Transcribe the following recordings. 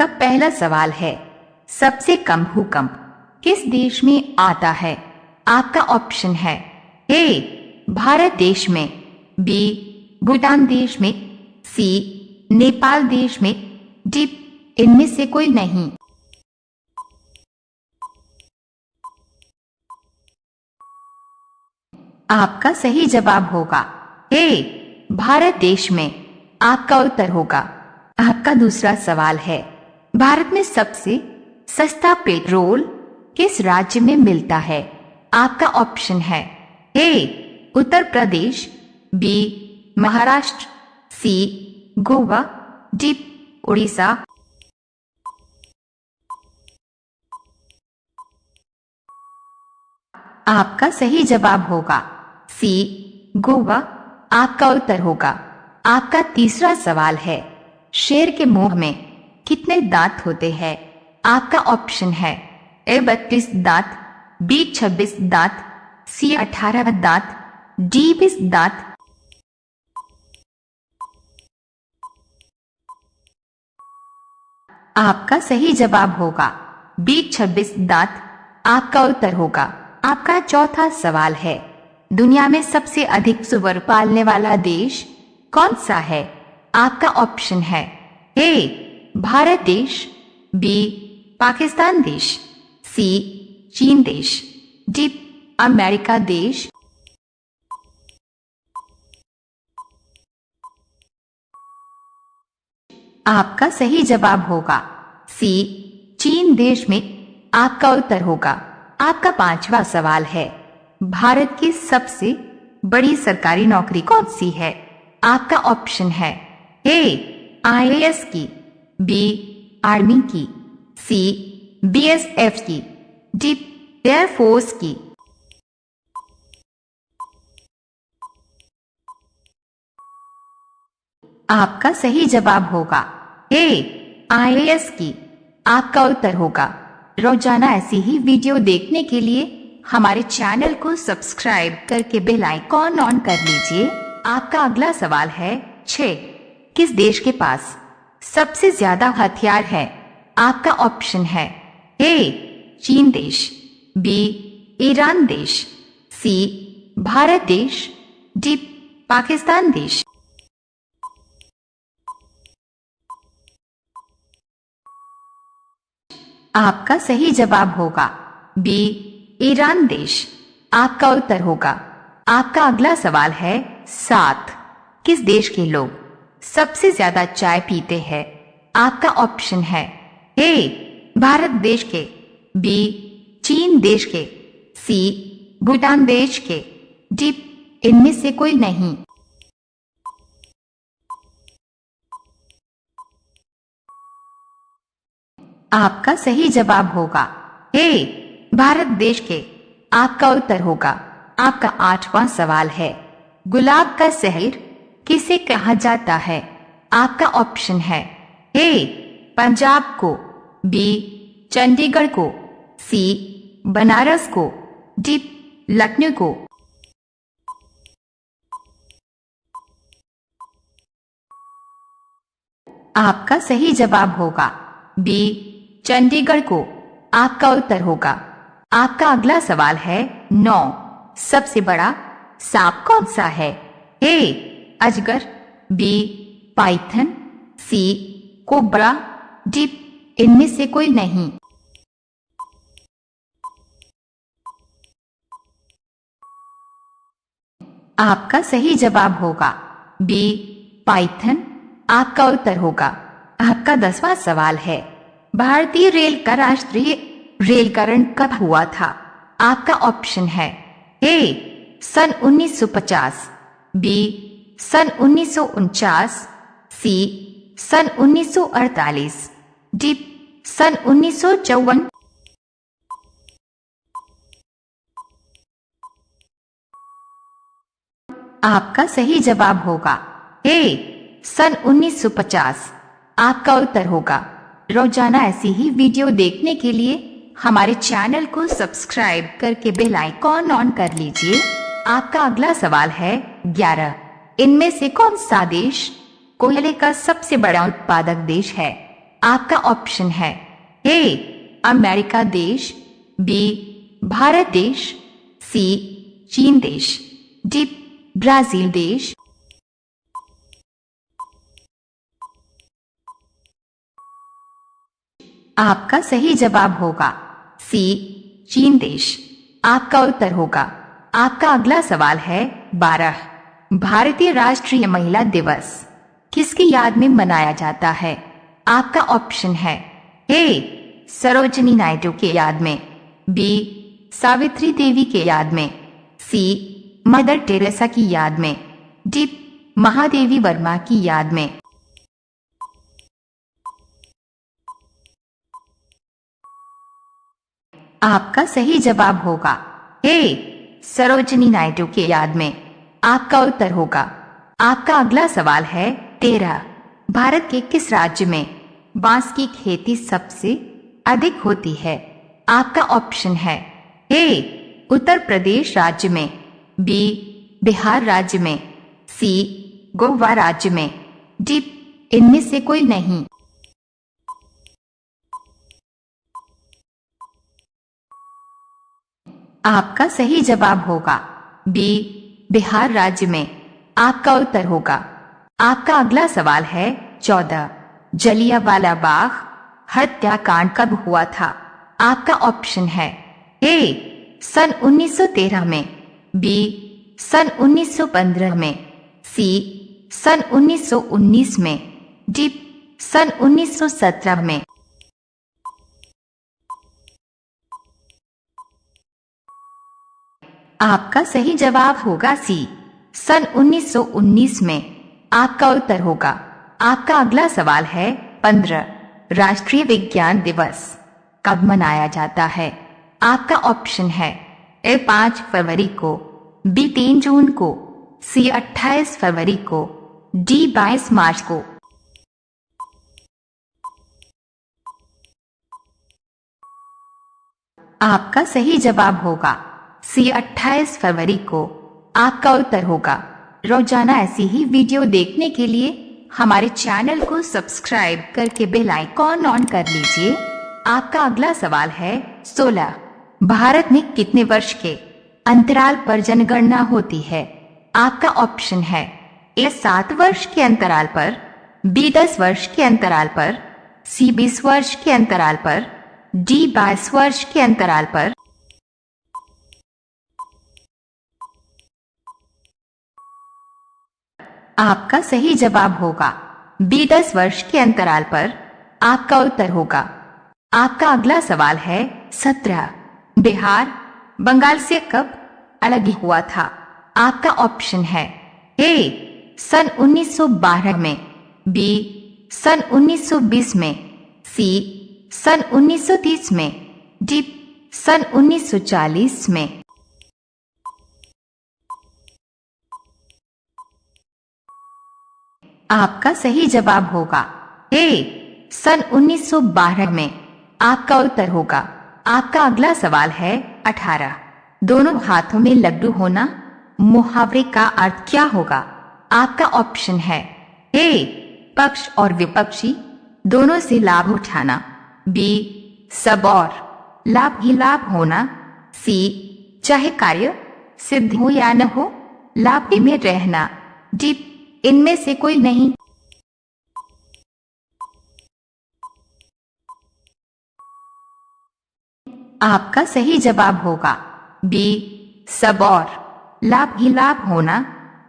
आपका पहला सवाल है, सबसे कम भूकंप किस देश में आता है? आपका ऑप्शन है ए भारत देश में, बी भूटान देश में, सी नेपाल देश में, डी इनमें से कोई नहीं। आपका सही जवाब होगा ए भारत देश में। आपका उत्तर होगा। आपका दूसरा सवाल है, भारत में सबसे सस्ता पेट्रोल किस राज्य में मिलता है? आपका ऑप्शन है ए उत्तर प्रदेश, बी महाराष्ट्र, सी गोवा, डी उड़ीसा। आपका सही जवाब होगा सी गोवा। आपका उत्तर होगा। आपका तीसरा सवाल है, शेर के मुंह में कितने दांत होते हैं? आपका ऑप्शन है ए 32 दांत, बी 26 दांत, सी 18 दांत, डी 20 दांत। आपका सही जवाब होगा बी 26 दांत। आपका उत्तर होगा। आपका चौथा सवाल है, दुनिया में सबसे अधिक सुअर पालने वाला देश कौन सा है? आपका ऑप्शन है ए भारत देश, बी पाकिस्तान देश, सी चीन देश, डी अमेरिका देश। आपका सही जवाब होगा सी चीन देश में। आपका उत्तर होगा। आपका पांचवा सवाल है, भारत की सबसे बड़ी सरकारी नौकरी कौन सी है? आपका ऑप्शन है ए आईएएस की, बी आर्मी की, सी बीएसएफ की, डी एयरफोर्स की। आपका सही जवाब होगा ए आईएएस की। आपका उत्तर होगा। रोजाना ऐसी ही वीडियो देखने के लिए हमारे चैनल को सब्सक्राइब करके बेल आइकॉन ऑन कर लीजिए। आपका अगला सवाल है 6, किस देश के पास सबसे ज्यादा हथियार है? आपका ऑप्शन है ए चीन देश, बी ईरान देश, सी भारत देश, डी पाकिस्तान देश। आपका सही जवाब होगा बी ईरान देश। आपका उत्तर होगा। आपका अगला सवाल है 7, किस देश के लोग सबसे ज्यादा चाय पीते हैं? आपका ऑप्शन है ए भारत देश के, बी चीन देश के, सी भूटान देश के, डी इनमें से कोई नहीं। आपका सही जवाब होगा ए भारत देश के। आपका उत्तर होगा। आपका 8वां सवाल है, गुलाब का शहर किसे कहा जाता है? आपका ऑप्शन है ए पंजाब को, बी चंडीगढ़ को, सी बनारस को, डी लखनऊ को। आपका सही जवाब होगा बी चंडीगढ़ को। आपका उत्तर होगा। आपका अगला सवाल है 9, सबसे बड़ा सांप कौन सा है? ए अजगर, बी पाइथन, सी कोबरा, डी इनमें से कोई नहीं। आपका सही जवाब होगा बी पाइथन। आपका उत्तर होगा। आपका 10वां सवाल है, भारतीय रेल का राष्ट्रीय रेलकरण कब हुआ था? आपका ऑप्शन है ए सन 1950, बी सन 1949, सी सन 1948, डी सन 1954। आपका सही जवाब होगा ए सन 1950। आपका उत्तर होगा। रोजाना ऐसी ही वीडियो देखने के लिए हमारे चैनल को सब्सक्राइब करके बेल आइकॉन ऑन कर लीजिए। आपका अगला सवाल है 11, इनमें से कौन सा देश कोयले का सबसे बड़ा उत्पादक देश है? आपका ऑप्शन है ए अमेरिका देश, बी भारत देश, सी चीन देश, डी ब्राजील देश। आपका सही जवाब होगा सी चीन देश। आपका उत्तर होगा। आपका अगला सवाल है 12। भारतीय राष्ट्रीय महिला दिवस किसकी याद में मनाया जाता है? आपका ऑप्शन है ए सरोजिनी नायडू के याद में, बी सावित्री देवी के याद में, सी मदर टेरेसा की याद में, डी महादेवी वर्मा की याद में। आपका सही जवाब होगा ए सरोजिनी नायडू के याद में। आपका उत्तर होगा। आपका अगला सवाल है 13। भारत के किस राज्य में बांस की खेती सबसे अधिक होती है? आपका ऑप्शन है ए उत्तर प्रदेश राज्य में, बी बिहार राज्य में, सी गोवा राज्य में, डी इनमें से कोई नहीं। आपका सही जवाब होगा बी बिहार राज्य में। आपका उत्तर होगा। आपका अगला सवाल है 14। जलियांवाला बाग हत्याकांड कब हुआ था? आपका ऑप्शन है ए सन 1913 में, बी सन 1915 में, सी सन 1919 में, डी सन 1917 में। आपका सही जवाब होगा सी सन 1919 में। आपका उत्तर होगा। आपका अगला सवाल है 15। राष्ट्रीय विज्ञान दिवस कब मनाया जाता है? आपका ऑप्शन है ए 5 फरवरी को, बी 3 जून को, सी 28 फरवरी को, डी 22 मार्च को। आपका सही जवाब होगा सी 28 फरवरी को। आपका उत्तर होगा। रोजाना ऐसी ही वीडियो देखने के लिए हमारे चैनल को सब्सक्राइब करके बेल आइकॉन ऑन कर लीजिए। आपका अगला सवाल है 16। भारत में कितने वर्ष के अंतराल पर जनगणना होती है? आपका ऑप्शन है ए 7 वर्ष के अंतराल पर, बी 10 वर्ष के अंतराल पर, सी 20 वर्ष के अंतराल पर, डी 22 वर्ष के अंतराल पर। आपका सही जवाब होगा बी 10 वर्ष के अंतराल पर। आपका उत्तर होगा। आपका अगला सवाल है 17। बिहार बंगाल से कब अलग हुआ था? आपका ऑप्शन है ए सन 1912 में, बी सन 1920 में, सी सन 1930 में, डी सन 1940 में। आपका सही जवाब होगा ए सन 1912 में। आपका उत्तर होगा। आपका अगला सवाल है 18। दोनों हाथों में लड्डू होना मुहावरे का अर्थ क्या होगा? आपका ऑप्शन है ए पक्ष और विपक्षी दोनों से लाभ उठाना, बी सब और लाभ ही लाभ होना, सी चाहे कार्य सिद्ध हो या न हो लाभ में रहना, डी इनमें से कोई नहीं। आपका सही जवाब होगा बी सब और लाभ ही लाभ होना।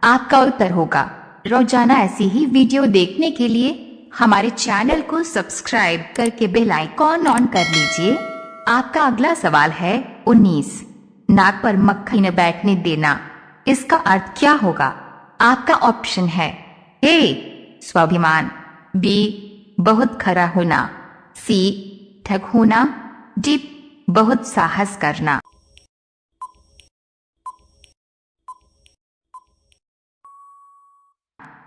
आपका उत्तर होगा। रोजाना ऐसी ही वीडियो देखने के लिए हमारे चैनल को सब्सक्राइब करके बेल आइकॉन ऑन कर लीजिए। आपका अगला सवाल है 19। नाक पर मक्खी न बैठने देना इसका अर्थ क्या होगा? आपका ऑप्शन है ए स्वाभिमान, बी बहुत खरा होना, सी ठग होना, डी बहुत साहस करना।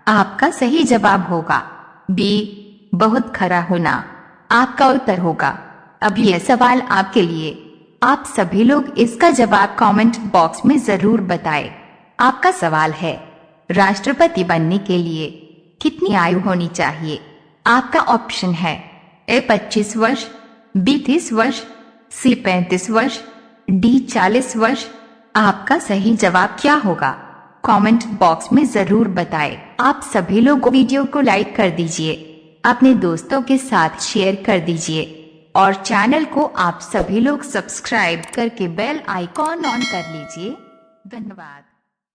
आपका सही जवाब होगा बी बहुत खरा होना। आपका उत्तर होगा। अब यह सवाल आपके लिए। आप सभी लोग इसका जवाब कमेंट बॉक्स में जरूर बताएं। आपका सवाल है राष्ट्रपति बनने के लिए कितनी आयु होनी चाहिए? आपका ऑप्शन है ए 25 वर्ष, बी 30 वर्ष, सी 35 वर्ष, डी 40 वर्ष। आपका सही जवाब क्या होगा? कमेंट बॉक्स में जरूर बताएं। आप सभी लोग वीडियो को लाइक कर दीजिए, अपने दोस्तों के साथ शेयर कर दीजिए और चैनल को आप सभी लोग सब्सक्राइब करके बेल आइकॉन ऑन कर लीजिए। धन्यवाद।